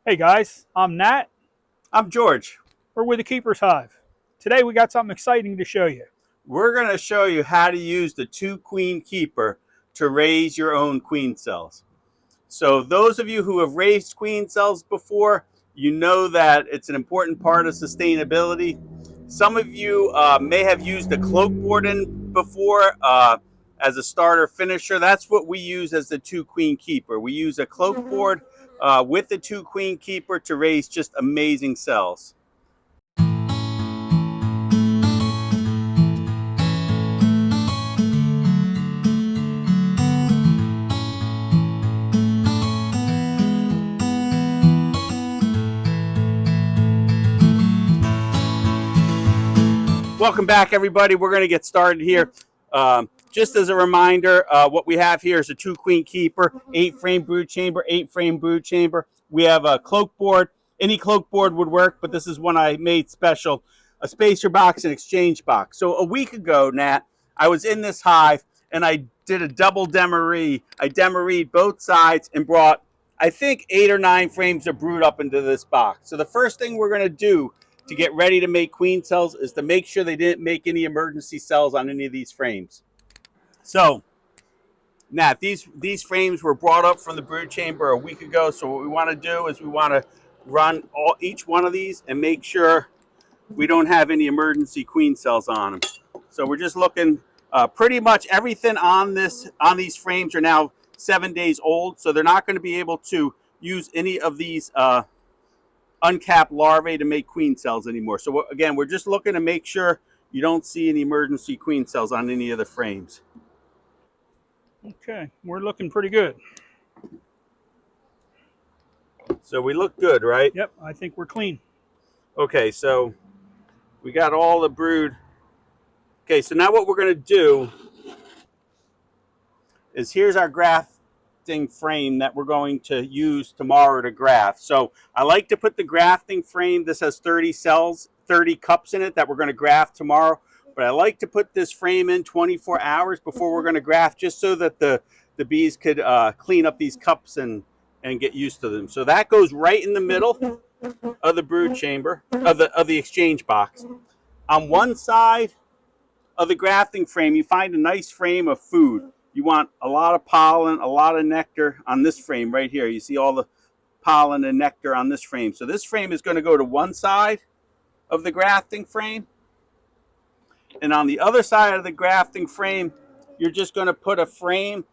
Hey guys, I'm Nat. I'm George. We're with the Keeper's Hive. Today we got something exciting to show you. We're going to show you how to use the two queen keeper to raise your own queen cells. So those of you who have raised queen cells before, you know that it's an important part of sustainability. Some of you may have used a cloak board in before as a starter finisher. That's what we use as the two queen keeper. We use a cloak board with the two queen keeper to raise just amazing cells. Welcome back, everybody. We're going to get started here. Just as a reminder, what we have here is a two queen keeper, 8-frame brood chamber, 8-frame brood chamber. We have a cloak board. Any cloak board would work, but this is one I made special, a spacer box and exchange box. So a week ago, Nat, I was in this hive and I did a double demaree. I demaried both sides and brought, I think, 8 or 9 frames of brood up into this box. So the first thing we're going to do to get ready to make queen cells is to make sure they didn't make any emergency cells on any of these frames. So now these frames were brought up from the brood chamber a week ago. So what we want to do is we want to run each one of these and make sure we don't have any emergency queen cells on them. So we're just looking, pretty much everything on these frames are now 7 days old. So they're not going to be able to use any of these uncapped larvae to make queen cells anymore. So again, we're just looking to make sure you don't see any emergency queen cells on any of the frames. Okay, we're looking pretty good. So we look good, right? Yep, I think we're clean. Okay, so we got all the brood. Okay, so now what we're going to do is here's our grafting frame that we're going to use tomorrow to graft. So I like to put the grafting frame, this has 30 cells, 30 cups in it that we're going to graft tomorrow. But I like to put this frame in 24 hours before we're going to graft, just so that the bees could clean up these cups and get used to them. So that goes right in the middle of the brood chamber, of the exchange box. On one side of the grafting frame, you find a nice frame of food. You want a lot of pollen, a lot of nectar on this frame right here. You see all the pollen and nectar on this frame. So this frame is going to go to one side of the grafting frame. And on the other side of the grafting frame, you're just going to put a frame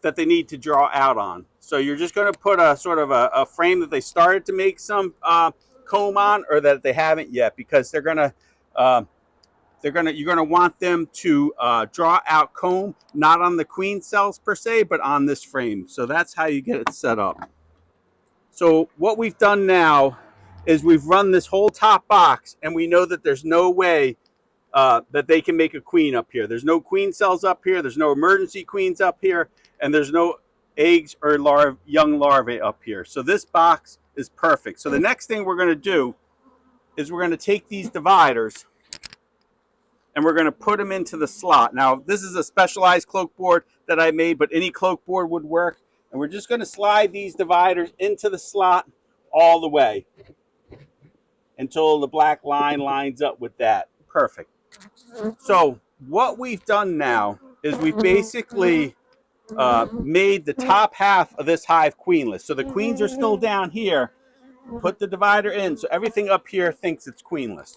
that they need to draw out on. So you're just going to put a sort of a frame that they started to make some comb on, or that they haven't yet, because you're going to want them to draw out comb, not on the queen cells per se, but on this frame. So that's how you get it set up. So what we've done now is we've run this whole top box, and we know that there's no way that they can make a queen up here. There's no queen cells up here. There's no emergency queens up here, and there's no eggs or young larvae up here. So this box is perfect. So the next thing we're going to do is we're going to take these dividers and we're going to put them into the slot. Now, this is a specialized cloak board that I made, but any cloak board would work. And we're just going to slide these dividers into the slot all the way until the black line lines up with that. Perfect. So what we've done now is we've basically made the top half of this hive queenless. So the queens are still down here. Put the divider in, so everything up here thinks it's queenless.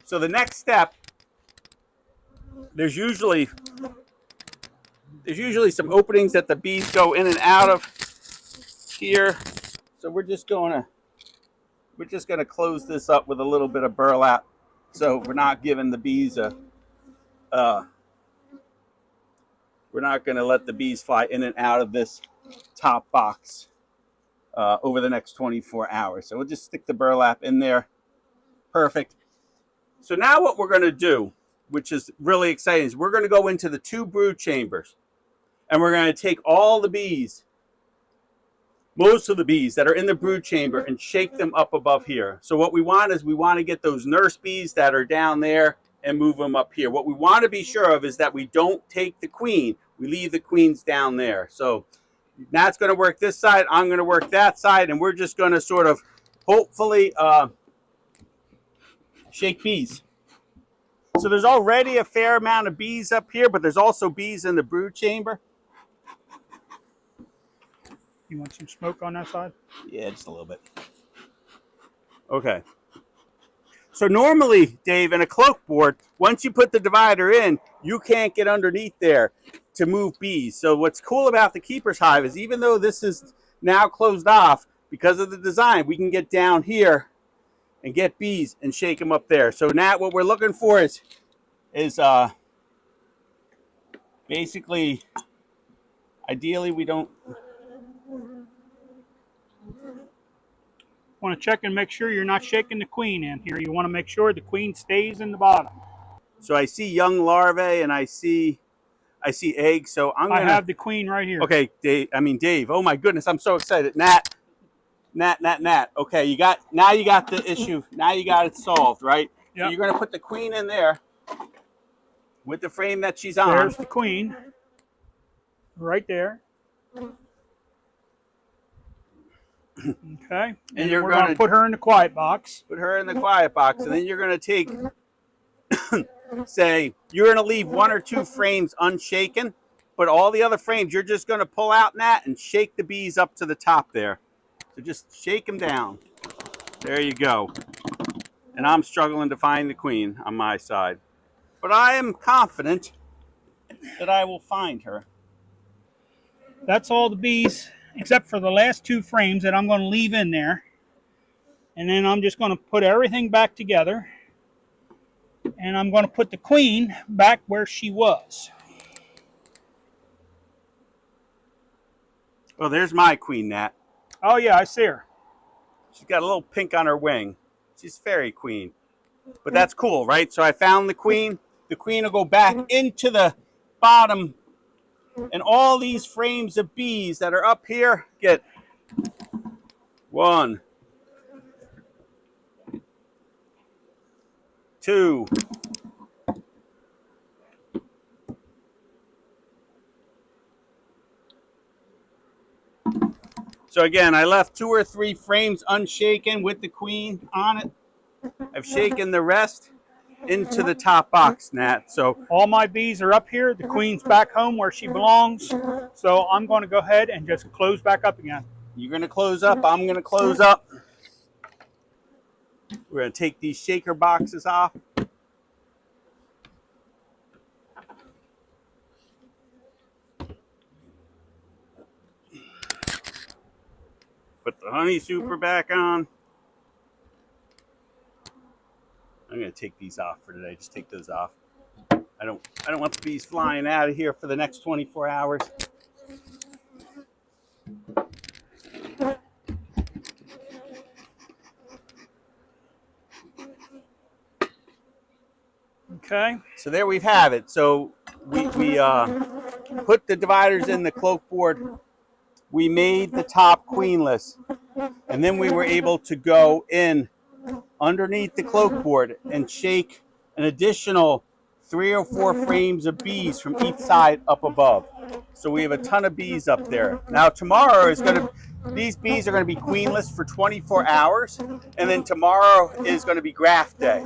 So the next step, there's usually some openings that the bees go in and out of here. So we're just gonna close this up with a little bit of burlap, so we're not giving the bees we're not going to let the bees fly in and out of this top box over the next 24 hours. So we'll just stick the burlap in there. Perfect. So now what we're going to do, which is really exciting, is we're going to go into the 2 brood chambers, and we're going to take all the bees, most of the bees that are in the brood chamber, and shake them up above here. So what we want is we want to get those nurse bees that are down there and move them up here. What we want to be sure of is that we don't take the queen. We leave the queens down there. So Nat's going to work this side. I'm going to work that side, and we're just going to sort of hopefully shake bees. So there's already a fair amount of bees up here, but there's also bees in the brood chamber. You want some smoke on that side? Yeah, just a little bit. Okay. So normally, Dave, in a cloak board, once you put the divider in, you can't get underneath there to move bees. So what's cool about the keeper's hive is even though this is now closed off, because of the design, we can get down here and get bees and shake them up there. So Nat, what we're looking for is basically, ideally we don't. Want to check and make sure you're not shaking the queen in here. You want to make sure the queen stays in the bottom. So I see young larvae and I see eggs. So I have the queen right here. Okay, Dave. Oh my goodness, I'm so excited. Nat. Okay, you got the issue. Now you got it solved, right? Yep. So you're gonna put the queen in there with the frame that she's on. There's the queen, right there. Okay, and we're going to put her in the quiet box. Put her in the quiet box, and then you're going to take, say, you're going to leave 1 or 2 frames unshaken, but all the other frames you're just going to pull out, Nat, and shake the bees up to the top there. So just shake them down. There you go. And I'm struggling to find the queen on my side, but I am confident that I will find her. That's all the bees, except for the last 2 frames that I'm going to leave in there. And then I'm just going to put everything back together. And I'm going to put the queen back where she was. Well, there's my queen, Nat. Oh, yeah, I see her. She's got a little pink on her wing. She's fairy queen. But that's cool, right? So I found the queen. The queen will go back into the bottom. And all these frames of bees that are up here get 1, 2, 3. So again, I left 2 or 3 frames unshaken with the queen on it. I've shaken the rest into the top box, Nat. So all my bees are up here. The queen's back home where she belongs. So I'm going to go ahead and just close back up again. You're going to close up. I'm going to close up. We're going to take these shaker boxes off. Put the honey super back on. I'm going to take these off for today. Just take those off. I don't want the bees flying out of here for the next 24 hours. Okay. So there we have it. So we put the dividers in the cloak board. We made the top queenless. And then we were able to go in underneath the cloak board and shake an additional 3 or 4 frames of bees from each side up above. So we have a ton of bees up there. Now tomorrow these bees are going to be queenless for 24 hours. And then tomorrow is going to be graft day.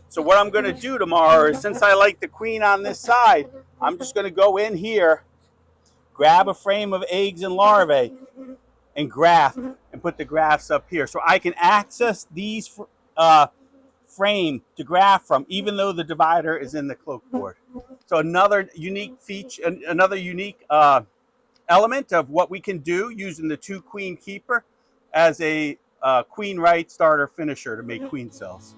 So what I'm going to do tomorrow is, since I like the queen on this side, I'm just going to go in here, grab a frame of eggs and larvae, and graft, and put the grafts up here. So I can access these frame to graft from, even though the divider is in the cloak board. So another unique feature, another unique element of what we can do using the 2 queen keeper as a queen right starter finisher to make queen cells.